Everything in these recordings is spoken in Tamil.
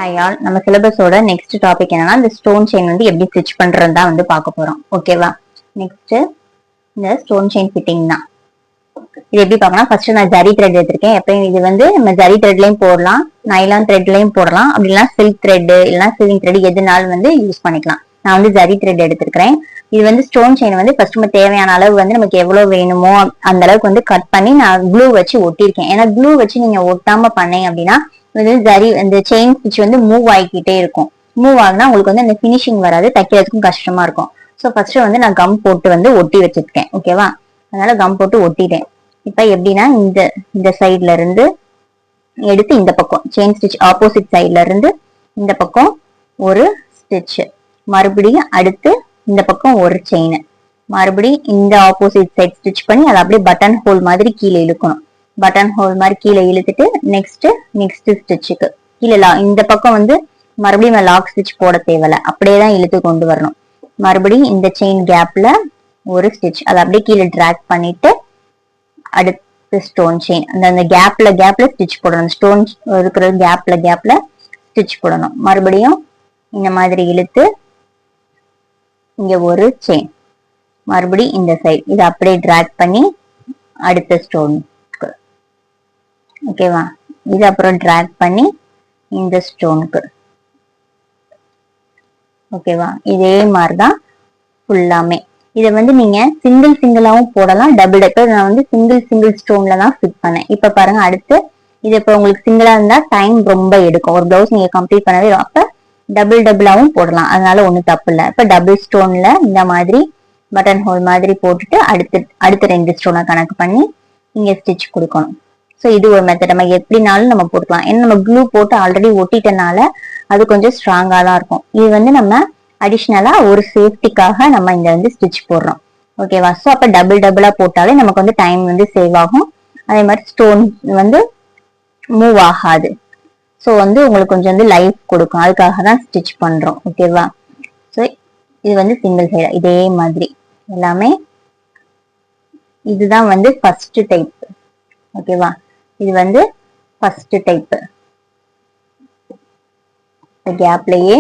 ஹாய் ஆல், நம்ம சிலபஸோட நெக்ஸ்ட் டாபிக் என்னன்னா இந்த ஸ்டோன் செயின் வந்து எப்படி ஸ்டிச் பண்றது தான் வந்து பார்க்க போறோம். ஓகேவா? நெக்ஸ்ட் இந்த ஸ்டோன் செயின் ஃபிட்டிங் தான். இது எப்படி பார்க்கணும்? ஃபர்ஸ்ட் நான் ஜரி த்ரெட் எடுத்திருக்கேன். எப்பயும் இது வந்து நம்ம ஜரி த்ரெட்லயும் போடலாம், நைலான் த்ரெட்லயும் போடலாம், அப்படின்னா சில்க் த்ரெட் இல்லைன்னா சில்க் த்ரெட் எதுனாலும் வந்து யூஸ் பண்ணிக்கலாம். நான் வந்து ஜரி த்ரெட் எடுத்திருக்கிறேன். இது வந்து ஸ்டோன் செயின் வந்து ஃபர்ஸ்ட் நம்ம தேவையான அளவு வந்து நமக்கு எவ்வளவு வேணுமோ அந்த அளவுக்கு வந்து கட் பண்ணி நான் க்ளூ வச்சு ஒட்டியிருக்கேன். ஏன்னா க்ளூ வச்சு நீங்க ஒட்டாம பண்ணீங்க அப்படின்னா வந்து ஜரி அந்த செயின் ஸ்டிச் வந்து மூவ் ஆகிக்கிட்டே இருக்கும். மூவ் ஆகுனா உங்களுக்கு வந்து அந்த பினிஷிங் வராது, தைக்கிறதுக்கும் கஷ்டமா இருக்கும். ஸோ ஃபர்ஸ்ட் வந்து நான் கம் போட்டு வந்து ஒட்டி வச்சிருக்கேன். ஓகேவா? அதனால கம் போட்டு ஒட்டிட்டேன். இப்ப எப்படின்னா இந்த இந்த சைட்ல இருந்து எடுத்து இந்த பக்கம் செயின் ஸ்டிச் ஆப்போசிட் சைட்ல இருந்து இந்த பக்கம் ஒரு ஸ்டிச், மறுபடியும் அடுத்து இந்த பக்கம் ஒரு செயின், மறுபடியும் இந்த ஆப்போசிட் சைட் ஸ்டிச் பண்ணி அதை அப்படியே பட்டன் ஹோல் மாதிரி கீழே இழுக்கணும். பட்டன் ஹோல் மாதிரி கீழே இழுத்துட்டு நெக்ஸ்ட் ஸ்டிச்சுக்கு கீழே இந்த பக்கம் வந்து மறுபடியும் லாக் ஸ்டிச் போட தேவையில்ல, அப்படியேதான் இழுத்து கொண்டு வரணும். மறுபடியும் இந்த செயின் கேப்ல ஒரு ஸ்டிச், அதை அப்படியே கீழே டிராக் பண்ணிட்டு அடுத்து ஸ்டோன் செயின் அந்த கேப்ல ஸ்டிச் போடணும். ஸ்டோன் இருக்கிற கேப்ல ஸ்டிச் போடணும். மறுபடியும் இந்த மாதிரி இழுத்து இங்க ஒரு செயின், மறுபடியும் இந்த சைடு இதை அப்படியே டிராக் பண்ணி அடுத்த ஸ்டோன். ஓகேவா? இது அப்புறம் டிராக் பண்ணி இந்த ஸ்டோனுக்கு. ஓகேவா? இதே மாதிரிதான் ஃபுல்லாமே. இதை வந்து நீங்க சிங்கிளாவும் போடலாம், டபுள் டபுள். நான் வந்து சிங்கிள் ஸ்டோன்ல தான் ஃபிட் பண்ணேன். இப்ப பாருங்க, அடுத்து இது இப்ப உங்களுக்கு சிங்கிளா இருந்தா டைம் ரொம்ப எடுக்கும். ஒரு பிளவுஸ் நீங்க கம்ப்ளீட் பண்ணவே, அப்ப டபுளாவும் போடலாம், அதனால ஒண்ணும் தப்பு இல்லை. இப்ப டபுள் ஸ்டோன்ல இந்த மாதிரி பட்டன் ஹோல் மாதிரி போட்டுட்டு அடுத்த 2 ஸ்டோனை கணக்கு பண்ணி இங்க ஸ்டிச் கொடுக்கணும். ஸோ இது ஒரு மெத்தட். நம்ம எப்படினாலும் நம்ம போட்டுக்கலாம். ஏன்னா நம்ம க்ளூ போட்டு ஆல்ரெடி ஒட்டிட்டனால அது கொஞ்சம் ஸ்ட்ராங்கா தான் இருக்கும். இது வந்து நம்ம அடிஷ்னலா ஒரு சேஃப்டிக்காக நம்ம இந்த வந்து ஸ்டிச் போடுறோம். ஓகேவா? ஸோ அப்ப டபுளா போட்டாலே நமக்கு வந்து டைம் வந்து சேவ் ஆகும். அதே மாதிரி ஸ்டோன் வந்து மூவ் ஆகாது. ஸோ வந்து உங்களுக்கு கொஞ்சம் வந்து லைஃப் கொடுக்கும். அதுக்காக தான் ஸ்டிச் பண்றோம். ஓகேவா? ஸோ இது வந்து சிங்கிள் சைடு இதே மாதிரி எல்லாமே. இதுதான் வந்து ஃபர்ஸ்ட் டைப். ஓகேவா? இது வந்து ஃபர்ஸ்ட் டைப். கேப்லயே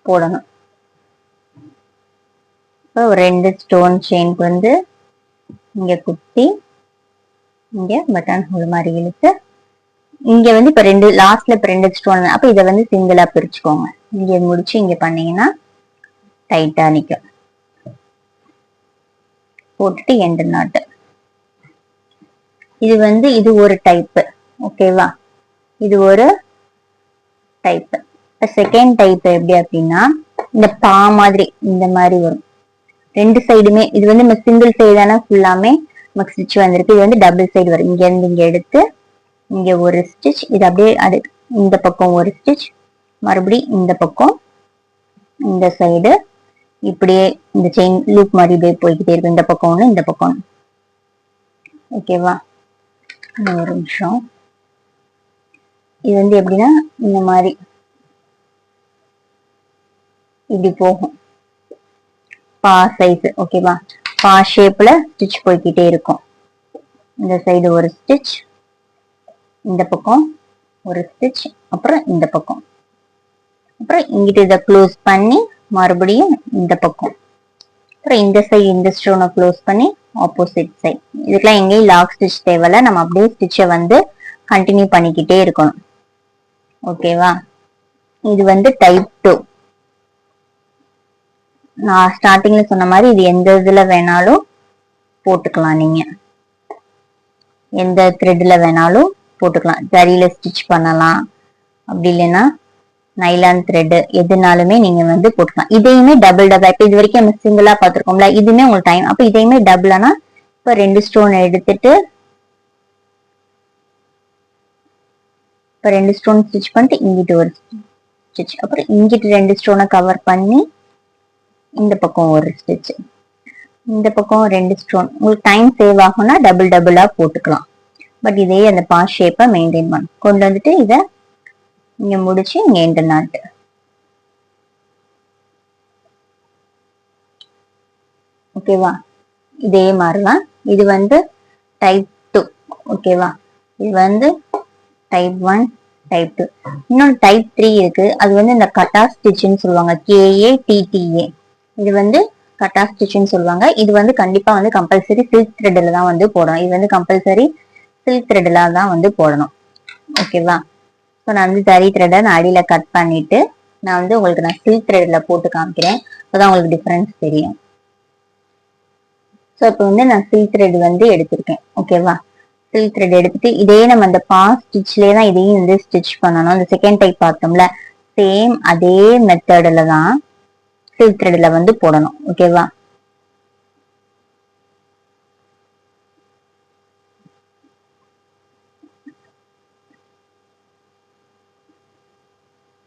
போடணும். இப்போ 2 ஸ்டோன் செயினுக்கு வந்து இங்க குத்தி இங்க பட்டன் ஹோல் மாதிரி இழுத்து இங்க வந்து இப்ப லாஸ்ட்ல இப்ப 2 ஸ்டோன், அப்ப இதை வந்து சிங்கிளா பிரிச்சுக்கோங்க. இங்க முடிச்சு இங்க பண்ணீங்கன்னா டைட்டா நிக்கும். போட்டுட்டு எண்டு நாட்டு. இது வந்து இது ஒரு டைப். ஓகேவா? இது ஒரு டைப். செகண்ட் டைப் எப்படி அப்படின்னா இந்த பா மாதிரி இந்த மாதிரி வரும் 2 சைடுமே. இது வந்து நம்ம சிங்கிள் சைடான ஃபுல்லாமே நமக்கு ஸ்டிச் வந்திருக்கு. இது வந்து டபுள் சைடு வரும். இங்க இருந்து இங்க எடுத்து இங்க ஒரு ஸ்டிச், இது அப்படியே இந்த பக்கம் ஒரு ஸ்டிச், மறுபடியும் இந்த பக்கம் இந்த சைடு இப்படியே இந்த செயின் லூப் மாதிரி இப்படியே போய்கிட்டே இருக்கும். இந்த பக்கம் ஒண்ணு, இந்த பக்கம் ஒண்ணு. ஓகேவா? ஒரு நிமிஷம். இது வந்து எப்படின்னா இந்த மாதிரி இப்படி போகும். பா சைஸ். ஓகேவா? பா ஷேப்ல ஸ்டிச் போய்கிட்டே இருக்கும். இந்த சைடு ஒரு ஸ்டிச், இந்த பக்கம் ஒரு ஸ்டிச், அப்புறம் இந்த பக்கம், அப்புறம் இங்கிட்ட இதை க்ளோஸ் பண்ணி மறுபடியும் இந்த பக்கம், அப்புறம் இந்த சைடு இந்த ஸ்டோனை க்ளோஸ் பண்ணி ஆப்போசிட் சைட். இதுக்கெல்லாம் எங்கேயும் லாக் ஸ்டிச் தேவையில்ல. நம்ம அப்படியே ஸ்டிச்சை வந்து கண்டினியூ பண்ணிக்கிட்டே இருக்கணும். ஓகேவா? இது வந்து டைப் 2. நான் ஸ்டார்டிங்ல சொன்ன மாதிரி இது எந்த இதுல வேணாலும் போட்டுக்கலாம். நீங்க எந்த த்ரெட்ல வேணாலும் போட்டுக்கலாம். ஜரியில ஸ்டிச் பண்ணலாம், அப்படி இல்லைன்னா நைலான் த்ரெட் எதுனாலுமே நீங்க வந்து போட்டுக்கலாம். இதையுமே டபுள் இப்ப இது வரைக்கும் நம்ம சிங்கிளா பாத்துருக்கோம்ல, இதுமே உங்களுக்கு டைம். அப்ப இதையுமே டபுளானா இப்ப 2 ஸ்டோன் எடுத்துட்டு இப்ப 2 ஸ்டோன் ஸ்டிச் பண்ணிட்டு இங்கிட்டு ஒரு ஸ்டிச், அப்புறம் இங்கிட்டு 2 ஸ்டோனை கவர் பண்ணி இந்த பக்கம் ஒரு ஸ்டிச், இந்த பக்கம் 2 ஸ்டோன். உங்களுக்கு டைம் சேவ் ஆகும்னா டபுளா போட்டுக்கலாம். பட் இதே அந்த பா ஷேப்பை மெயின்டைன் பண்ண கொண்டு வந்துட்டு இதை இங்க முடிச்சு இங்க எண்டு நாட்டு. ஓகேவா? இதே மாதிரிதான் இது வந்து டைப் 2. ஓகேவா? இது வந்து டைப் 1, டைப் 2. இன்னொன்று டைப் 3 இருக்கு. அது வந்து இந்த கட்டா ஸ்டிச்னு சொல்லுவாங்க, KATTA. இது வந்து கட்டா ஸ்டிச்னு சொல்லுவாங்க. இது வந்து கண்டிப்பா வந்து கம்பல்சரி சில்க் த்ரெட்ல தான் வந்து போடணும். இது வந்து கம்பல்சரி சில்க் த்ரெட்ல தான் வந்து போடணும். ஓகேவா? ஸோ நான் வந்து ஜரி த்ரெட்டை நான் அடியில கட் பண்ணிட்டு நான் வந்து உங்களுக்கு நான் சில்க் த்ரெட்ல போட்டு காமிக்கிறேன். அப்பதான் உங்களுக்கு டிஃபரன்ஸ் தெரியும். ஸோ இப்போ வந்து நான் சில்க் த்ரெட் வந்து எடுத்திருக்கேன். ஓகேவா? சில்க் த்ரெட் எடுத்துட்டு இதே நம்ம அந்த பாஸ் ஸ்டிச்லயே தான் இதையும் வந்து ஸ்டிச் பண்ணணும். அந்த செகண்ட் டைப் பார்த்தோம்ல, சேம் அதே மெத்தட்ல தான் சில்க் த்ரெட்ல வந்து போடணும். ஓகேவா?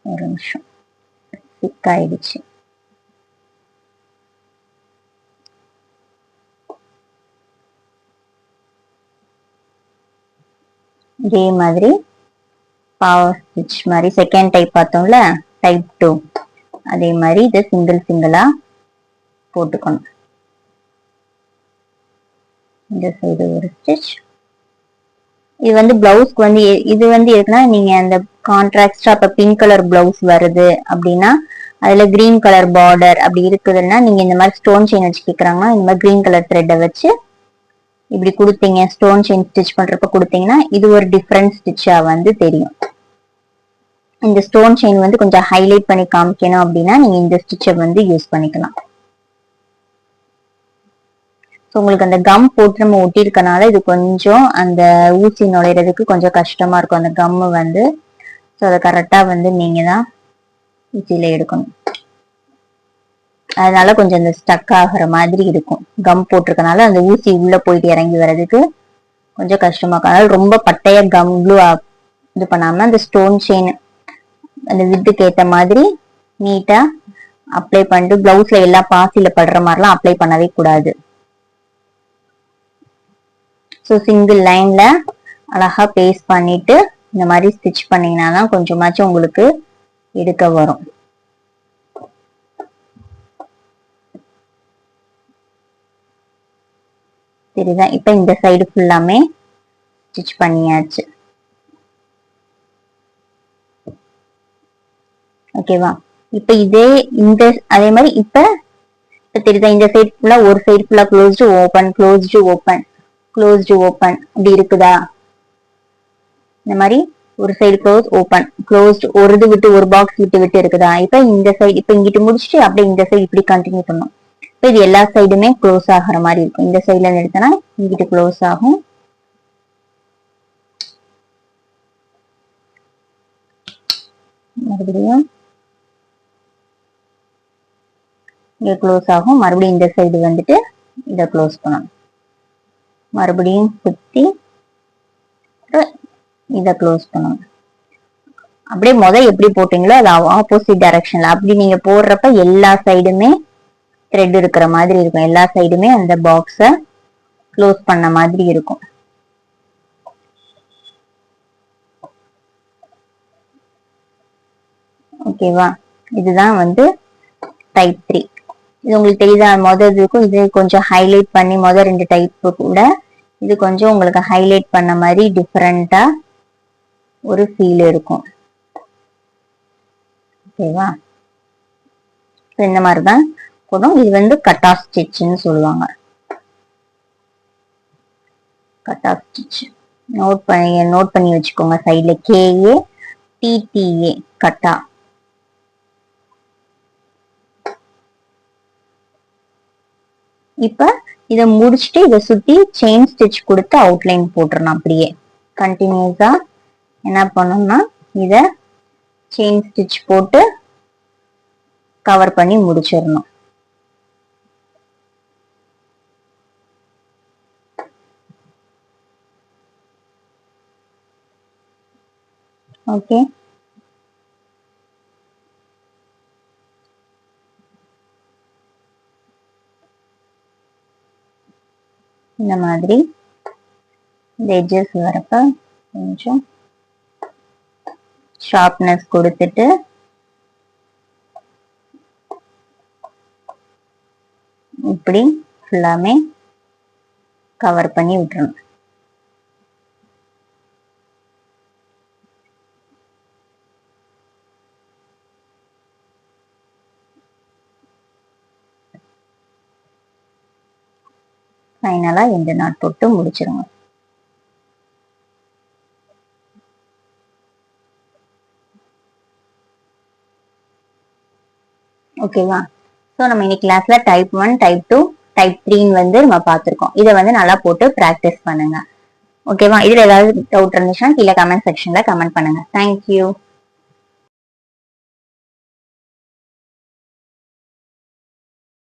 ஒரு நிமிஷம், சிக் ஆயிடுச்சு. இதே மாதிரி பவர் ஸ்டிச் மாதிரி செகண்ட் டைப் பார்த்தோம்ல, டைப் 2, அதே மாதிரி இதை சிங்கிள் சிங்கிளா போட்டுக்கணும். இந்த சைடு ஒரு ஸ்டிச். இது வந்து பிளவுஸ்க்கு வந்து இது வந்து எதுக்குன்னா, நீங்க அந்த கான்ட்ராஸ்டா இப்ப பிங்க் கலர் பிளவுஸ் வருது அப்படின்னா அதுல கிரீன் கலர் பார்டர் அப்படி இருக்குதுன்னா நீங்க இந்த மாதிரி ஸ்டோன் செயின் வச்சு கேக்குறாங்கன்னா இந்த மாதிரி கிரீன் கலர் த்ரெட்டை வச்சு இப்படி கொடுத்தீங்க, ஸ்டோன் செயின் ஸ்டிச் பண்றப்ப கொடுத்தீங்கன்னா இது ஒரு டிஃப்ரெண்ட் ஸ்டிச்சா வந்து தெரியும். இந்த ஸ்டோன் செயின் வந்து கொஞ்சம் ஹைலைட் பண்ணி காமிக்கணும் அப்படின்னா நீங்க இந்த ஸ்டிச்சை வந்து யூஸ் பண்ணிக்கலாம். ஸோ உங்களுக்கு அந்த கம் போட்டு நம்ம ஒட்டியிருக்கனால இது கொஞ்சம் அந்த ஊசி நுழையிறதுக்கு கொஞ்சம் கஷ்டமா இருக்கும் அந்த கம்மு வந்து. ஸோ அதை கரெக்டா வந்து நீங்க தான் ஊசியில எடுக்கணும். அதனால கொஞ்சம் இந்த ஸ்டக் ஆகுற மாதிரி இருக்கும். கம் போட்டிருக்கனால அந்த ஊசி உள்ள போயிட்டு இறங்கி வர்றதுக்கு கொஞ்சம் கஷ்டமா இருக்கும். அதனால ரொம்ப பட்டைய கம் ப்ளூ இது பண்ணாம அந்த ஸ்டோன் செயின் அந்த வித்துக்கு ஏத்த மாதிரி நீட்டா அப்ளை பண்ணிட்டு பிளவுஸ்ல எல்லா பாசில படுற மாதிரிலாம் அப்ளை பண்ணவே கூடாது. ஸோ சிங்கிள் லைன்ல அழகா பேஸ்ட் பண்ணிட்டு இந்த மாதிரி ஸ்டிச் பண்ணீங்கன்னா தான் கொஞ்சமாச்சும் உங்களுக்கு எடுக்க வரும். சரிதான். இப்ப இந்த சைடு ஃபுல்லாமே ஸ்டிச் பண்ணியாச்சு. ஓகேவா? இப்ப இதே இந்த அதே மாதிரி இப்ப தெரியுதா, இந்த சைடு ஃபுல்லா ஒரு சைடு ஃபுல்லா closed open closed open closed open இப்படி இருக்குதா? இந்த மாதிரி ஒரு சைடு க்ளோஸ் ஓபன் க்ளோஸ்டு ஒரு இது விட்டு ஒரு பாக்ஸ் விட்டு விட்டு இருக்குதா? இப்ப இந்த சைடு இப்ப இங்கிட்டு முடிச்சுட்டு அப்படியே இந்த சைடு இப்படி கண்டினியூ பண்ணும். இப்ப இது எல்லா சைடுமே க்ளோஸ் ஆகிற மாதிரி இருக்கும். இந்த சைடுல எடுத்தனா இங்கிட்டு க்ளோஸ் ஆகும். மறுபடியும் இங்க க்ளோஸ் ஆகும். மறுபடியும் இந்த சைடு வந்துட்டு இதை க்ளோஸ் பண்ணணும். மறுபடியும் சுத்தி இதை க்ளோஸ் பண்ணணும். அப்படியே எப்படி போட்டீங்களோ அது ஆப்போசிட் டைரக்ஷன்ல அப்படி நீங்க போடுறப்ப எல்லா சைடுமே த்ரெட் இருக்கிற மாதிரி இருக்கும். எல்லா சைடுமே அந்த பாக்ஸ க்ளோஸ் பண்ண மாதிரி இருக்கும். ஓகேவா? இதுதான் வந்து டைப் 3. இது உங்களுக்கு தெரியுதா? இதுக்கும் இது கொஞ்சம் ஹைலைட் பண்ணி ரெண்டு டைப்பு கூட இது கொஞ்சம் உங்களுக்கு ஹைலைட் பண்ண மாதிரி டிஃபரெண்டா ஒரு ஃபீல் இருக்கும். ஓகேவா? இந்த மாதிரிதான் போடும். இது வந்து கட் ஆஃப் ஸ்டிச்னு சொல்லுவாங்க. கட் ஆஃப் ஸ்டிச் நோட் பண்ணி வச்சுக்கோங்க. சைடுல KATTA கட்டா. இப்ப இதை முடிச்சுட்டு இதை சுத்தி செயின் ஸ்டிச் கொடுத்து அவுட்லைன் போட்டுறணும். அப்படியே கண்டினியூஸா என்ன பண்ணணும்னா இத செயின் ஸ்டிச் போட்டு கவர் பண்ணி முடிச்சிடணும். ஓகே, இந்த மாதிரி இந்த எட்ஜஸ் வரப்ப கொஞ்சம் ஷார்ப்னஸ் கொடுத்துட்டு இப்படி ஃபுல்லாமே கவர் பண்ணி விட்டுறணும். ஃபைனலா எண்டு நாட் போட்டு முடிச்சிருங்க. ஓகேவா? ஸோ நம்ம இன்னைக்கு கிளாஸ்ல டைப் 1, டைப் 2, டைப் 3 வந்து நம்ம பார்த்திருக்கோம். இதை வந்து நல்லா போட்டு ப்ராக்டிஸ் பண்ணுங்க. ஓகேவா? இதுல ஏதாவது டவுட் இருந்துச்சுன்னா கீழே கமெண்ட் செக்ஷன்ல கமெண்ட் பண்ணுங்க. தேங்க்யூ.